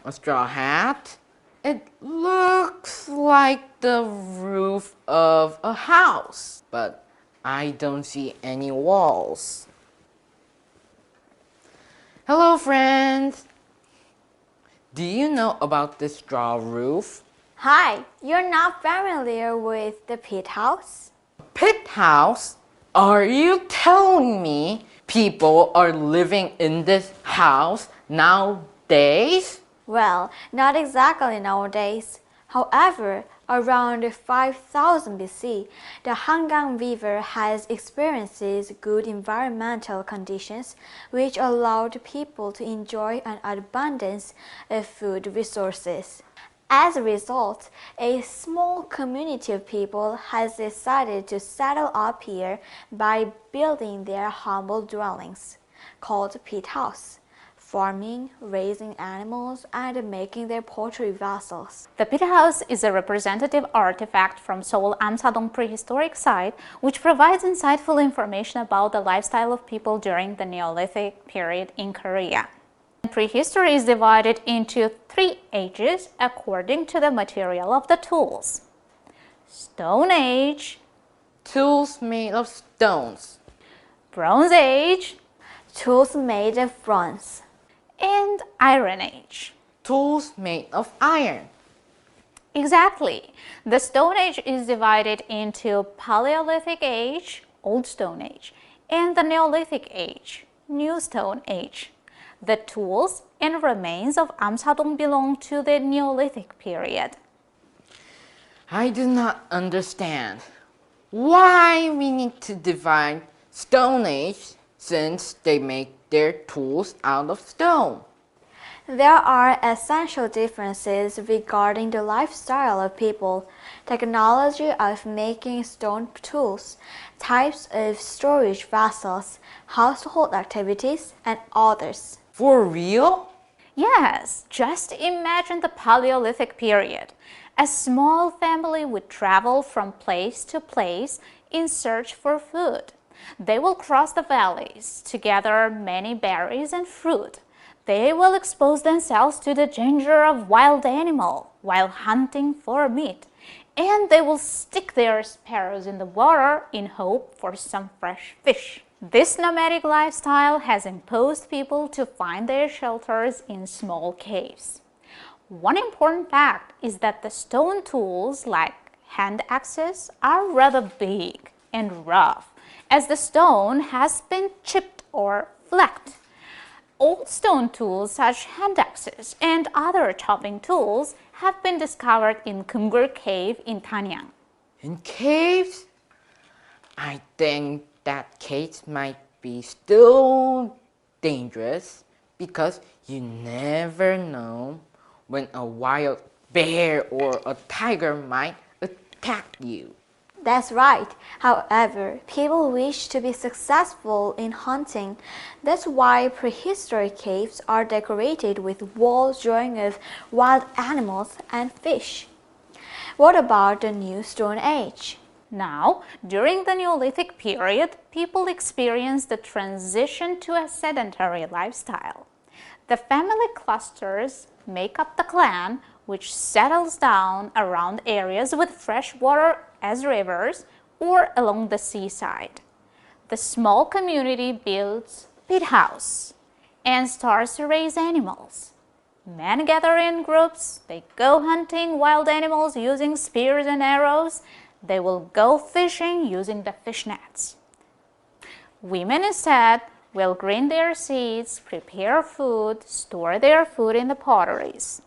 A straw hat? It looks like the roof of a house, but I don't see any walls. Hello, friends! Do you know about this straw roof? Hi, you're not familiar with the pit house? Pit house? Are you telling me people are living in this house nowadays? Well, not exactly nowadays. However, around 5000 BC, the Hangang River has experienced good environmental conditions which allowed people to enjoy an abundance of food resources. As a result, a small community of people has decided to settle up here by building their humble dwellings, called pit house, farming, raising animals, and making their pottery vessels. The pit house is a representative artifact from Seoul Amsa-dong Prehistoric Site, which provides insightful information about the lifestyle of people during the Neolithic period in Korea. Prehistory is divided into 3 ages according to the material of the tools. Stone Age, Tools made of stones. Bronze Age, Tools made of bronze. and Iron Age. Tools made of iron. Exactly. The Stone Age is divided into Paleolithic Age, Old Stone Age, and the Neolithic Age, New Stone Age. The tools and remains of Amsa-dong belong to the Neolithic period. I do not understand why we need to divide Stone Age since they make their tools out of stone. There are essential differences regarding the lifestyle of people, technology of making stone tools, types of storage vessels, household activities, and others. For real? Yes, just imagine the Paleolithic period. A small family would travel from place to place in search for food. They will cross the valleys to gather many berries and fruit. They will expose themselves to the danger of wild animal while hunting for meat. And they will stick their sparrows in the water in hope for some fresh fish. This nomadic lifestyle has imposed people to find their shelters in small caves. One important fact is that the stone tools like hand axes are rather big and rough, as the stone has been chipped or flaked. Old stone tools such as hand axes and other chopping tools have been discovered in Kumgur Cave in Tanyang. In caves? I think that caves might be still dangerous because you never know when a wild bear or a tiger might attack you. That's right. However, people wish to be successful in hunting. That's why prehistoric caves are decorated with walls drawing of wild animals and fish. What about the New Stone Age? Now, during the Neolithic period, people experienced the transition to a sedentary lifestyle. The family clusters make up the clan, which settles down around areas with fresh water as rivers or along the seaside. The small community builds pit house and starts to raise animals. Men gather in groups, they go hunting wild animals using spears and arrows. They will go fishing using the fish nets. Women instead will grind their seeds, prepare food, store their food in the potteries.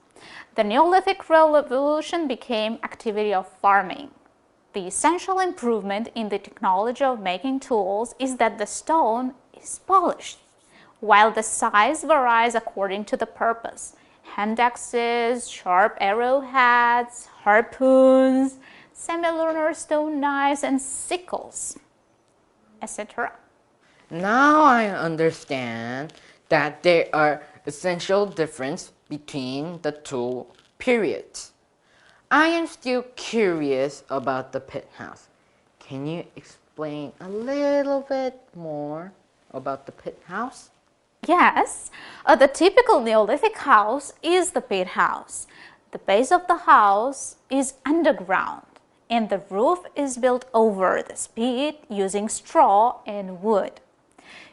The Neolithic Revolution became activity of farming. The essential improvement in the technology of making tools is that the stone is polished, while the size varies according to the purpose. Hand axes, sharp arrowheads, harpoons, semi-lunar stone knives, and sickles, etc. Now I understand that there are essential differences between the two periods. I am still curious about the pit house. Can you explain a little bit more about the pit house? Yes, the typical Neolithic house is the pit house. The base of the house is underground, and the roof is built over this pit using straw and wood.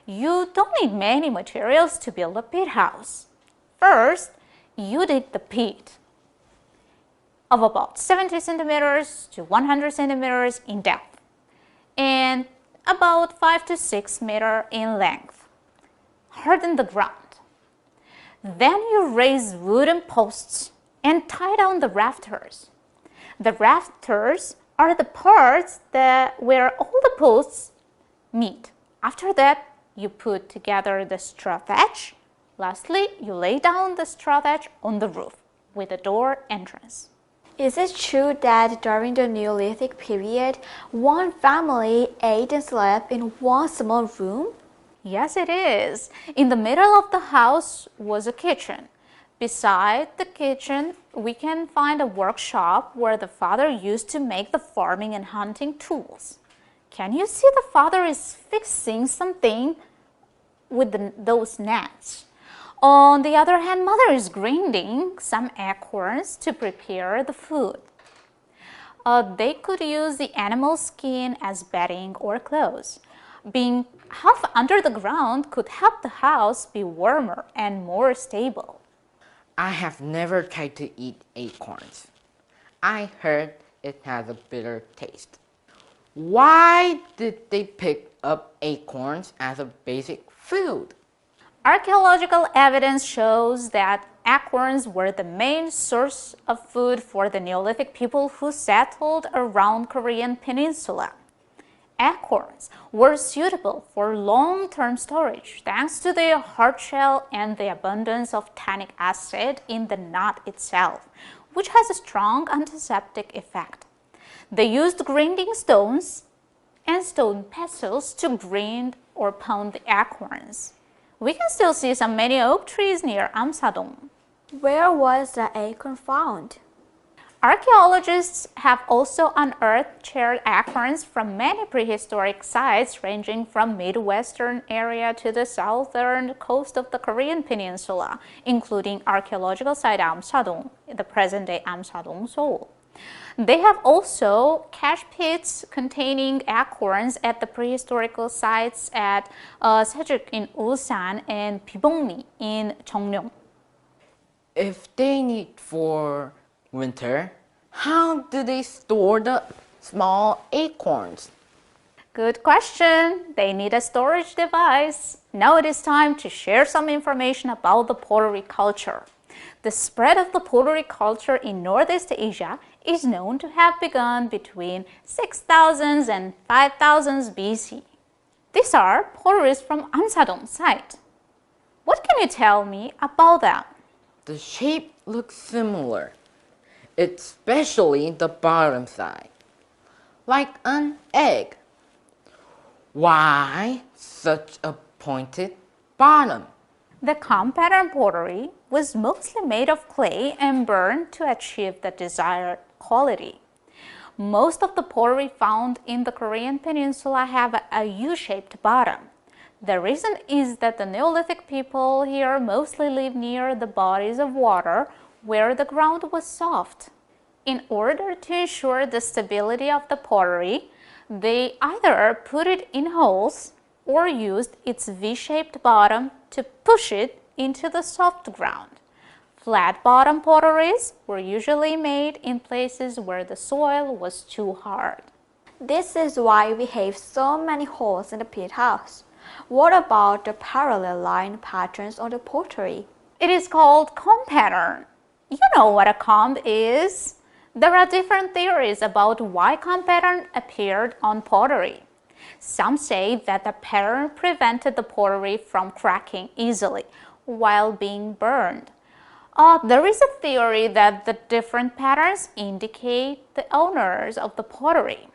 You don't need many materials to build a pit house. First, you dig the pit of about 70 centimeters to 100 centimeters in depth and about 5 to 6 meters in length. Harden the ground. Then you raise wooden posts and tie down the rafters. The rafters are the parts where all the posts meet. After that, you put together the straw thatch. Lastly, you lay down the straw thatch on the roof with a door entrance. Is it true that during the Neolithic period, one family ate and slept in one small room? Yes, it is. In the middle of the house was a kitchen. Beside the kitchen, we can find a workshop where the father used to make the farming and hunting tools. Can you see the father is fixing something with those nets? On the other hand, mother is grinding some acorns to prepare the food. They could use the animal skin as bedding or clothes. Being half under the ground could help the house be warmer and more stable. I have never tried to eat acorns. I heard it has a bitter taste. Why did they pick up acorns as a basic food? Archaeological evidence shows that acorns were the main source of food for the Neolithic people who settled around Korean peninsula. Acorns were suitable for long-term storage thanks to their hard shell and the abundance of tannic acid in the nut itself, which has a strong antiseptic effect. They used grinding stones and stone pestles to grind or pound the acorns. We can still see some many oak trees near Amsa-dong. Where was the acorn found? Archaeologists have also unearthed charred acorns from many prehistoric sites ranging from Midwestern area to the southern coast of the Korean peninsula, including archaeological site Amsa-dong, the present-day Amsa-dong, Seoul. They have also cache pits containing acorns at the prehistorical sites at Sejuk in Ulsan and Bibongli in Jeongryong. If they need for winter, how do they store the small acorns? Good question. They need a storage device. Now it is time to share some information about the pottery culture. The spread of the pottery culture in Northeast Asia is known to have begun between 6000 and 5000 BC. These are potteries from Amsa-dong site. What can you tell me about them? The shape looks similar, especially the bottom side, like an egg. Why such a pointed bottom? The comb pattern pottery was mostly made of clay and burned to achieve the desired quality. Most of the pottery found in the Korean peninsula have a U-shaped bottom. The reason is that the Neolithic people here mostly live near the bodies of water where the ground was soft. In order to ensure the stability of the pottery, they either put it in holes or used its V-shaped bottom to push it into the soft ground. Flat bottom potteries were usually made in places where the soil was too hard. This is why we have so many holes in the pit house. What about the parallel line patterns on the pottery? It is called comb pattern. You know what a comb is. There are different theories about why comb pattern appeared on pottery. Some say that the pattern prevented the pottery from cracking easily while being burned. There is a theory that the different patterns indicate the owners of the pottery.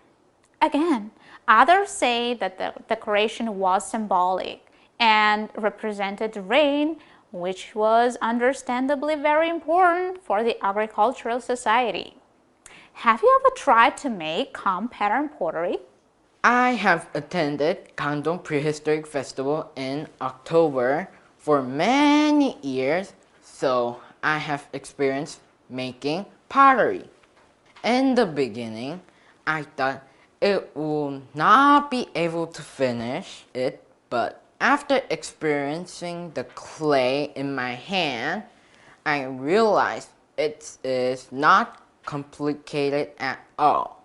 Again, others say that the decoration was symbolic and represented rain, which was understandably very important for the agricultural society. Have you ever tried to make comb pattern pottery? I have attended Gangdong Prehistoric Festival in October for many years, so I have experienced making pottery. In the beginning, I thought it would not be able to finish it, but after experiencing the clay in my hand, I realized it is not complicated at all.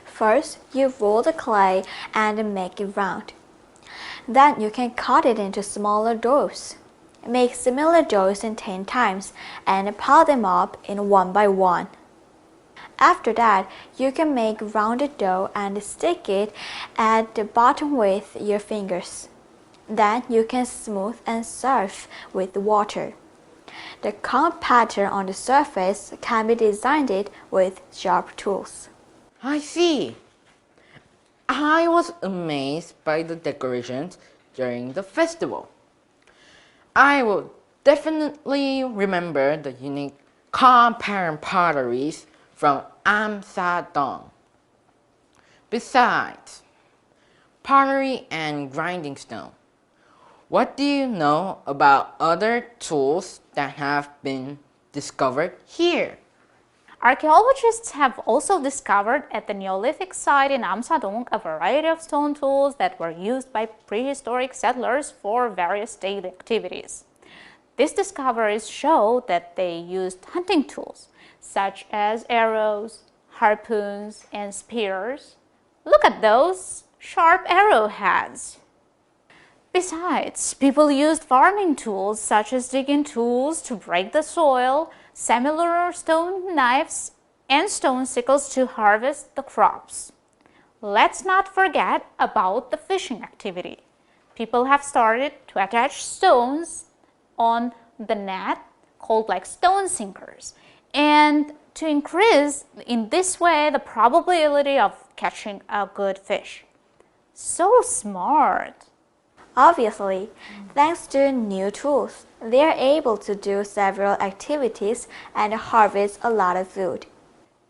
First, you roll the clay and make it round. Then you can cut it into smaller doughs. Make similar doughs in 10 times and pile them up in one by one. After that, you can make rounded dough and stick it at the bottom with your fingers. Then you can smooth and serve with water. The curved pattern on the surface can be designed with sharp tools. I see. I was amazed by the decorations during the festival. I will definitely remember the unique compound potteries from Amsa-dong. Besides pottery and grinding stone, what do you know about other tools that have been discovered here? Archaeologists have also discovered at the Neolithic site in Amsa-dong a variety of stone tools that were used by prehistoric settlers for various daily activities. These discoveries show that they used hunting tools such as arrows, harpoons, and spears. Look at those sharp arrowheads. Besides, people used farming tools such as digging tools to break the soil, similar stone knives, and stone sickles to harvest the crops. Let's not forget about the fishing activity. People have started to attach stones on the net called like stone sinkers, and to increase in this way the probability of catching a good fish. So smart! Obviously, thanks to new tools, they are able to do several activities and harvest a lot of food.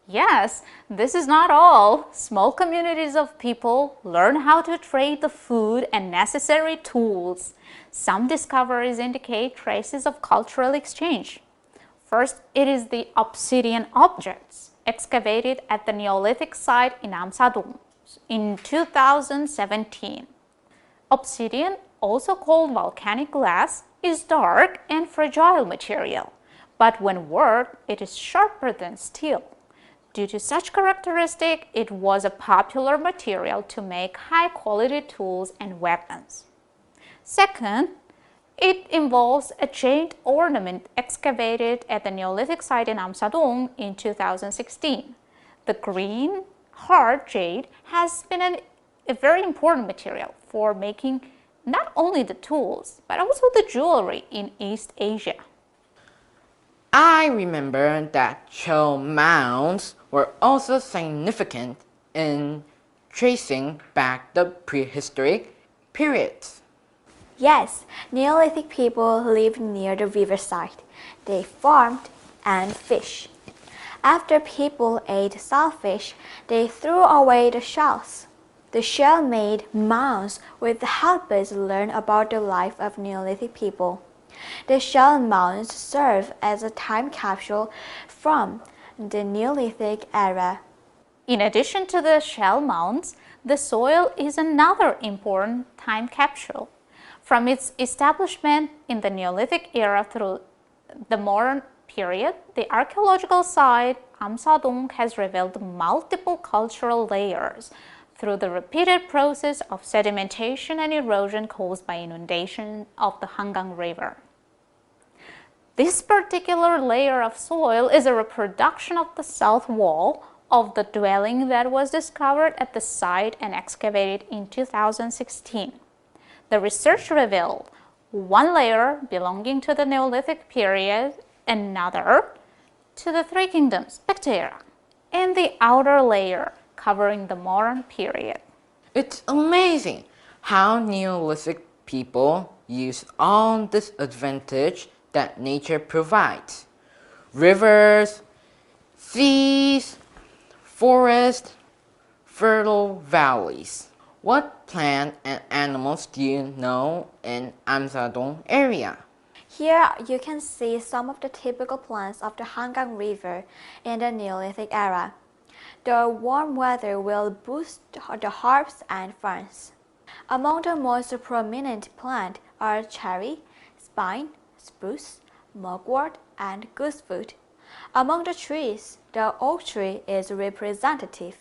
Yes, this is not all. Small communities of people learn how to trade the food and necessary tools. Some discoveries indicate traces of cultural exchange. First, it is the obsidian objects excavated at the Neolithic site in Amsa-dong in 2017. Obsidian, also called volcanic glass, is dark and fragile material, but when worked, it is sharper than steel. Due to such characteristic, it was a popular material to make high-quality tools and weapons. Second, it involves a jade ornament excavated at the Neolithic site in Amsa-dong in 2016. The green, hard jade has been a very important material for making not only the tools, but also the jewelry in East Asia. I remember that shell mounds were also significant in tracing back the prehistoric periods. Yes, Neolithic people lived near the riverside. They farmed and fished. After people ate shellfish, they threw away the shells. The shell made mounds which help us learn about the life of Neolithic people. The shell mounds serve as a time capsule from the Neolithic era. In addition to the shell mounds, the soil is another important time capsule. From its establishment in the Neolithic era through the modern period, the archaeological site Amsa-dong has revealed multiple cultural layers through the repeated process of sedimentation and erosion caused by inundation of the Hangang River. This particular layer of soil is a reproduction of the south wall of the dwelling that was discovered at the site and excavated in 2016. The research revealed one layer belonging to the Neolithic period, another to the Three Kingdoms, bacteria, and the outer layer covering the modern period. It's amazing how Neolithic people use all this advantage that nature provides. Rivers, seas, forests, fertile valleys. What plant and animals do you know in Amsa-dong area? Here you can see some of the typical plants of the Hangang River in the Neolithic era. The warm weather will boost the herbs and ferns. Among the most prominent plants are cherry, pine, spruce, mugwort, and goosewood. Among the trees, the oak tree is representative.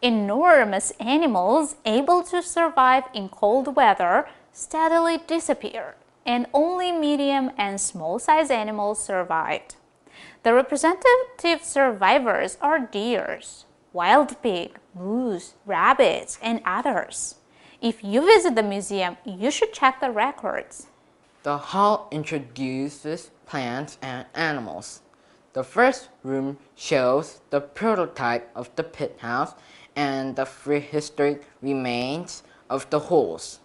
Enormous animals able to survive in cold weather steadily disappeared, and only medium and small-sized animals survived. The representative survivors are deers, wild pig, moose, rabbits, and others. If you visit the museum, you should check the records. The hall introduces plants and animals. The first room shows the prototype of the pit house and the prehistoric remains of the halls.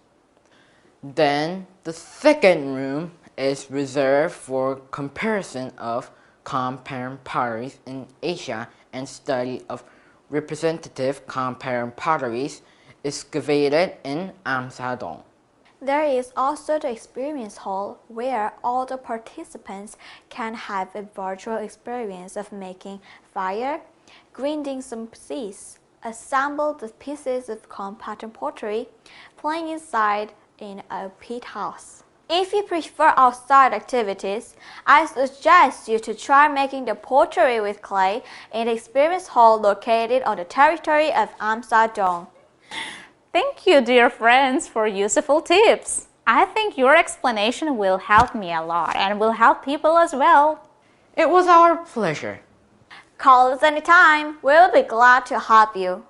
Then the second room is reserved for comparison of compound potteries in Asia and study of representative compound potteries excavated in Amsa-dong. There is also the experience hall where all the participants can have a virtual experience of making fire, grinding some seeds, assemble the pieces of compound pottery, playing inside in a pit house. If you prefer outside activities, I suggest you to try making the pottery with clay in the experience hall located on the territory of Amsa-dong. Thank you, dear friends, for useful tips. I think your explanation will help me a lot and will help people as well. It was our pleasure. Call us anytime. We'll be glad to help you.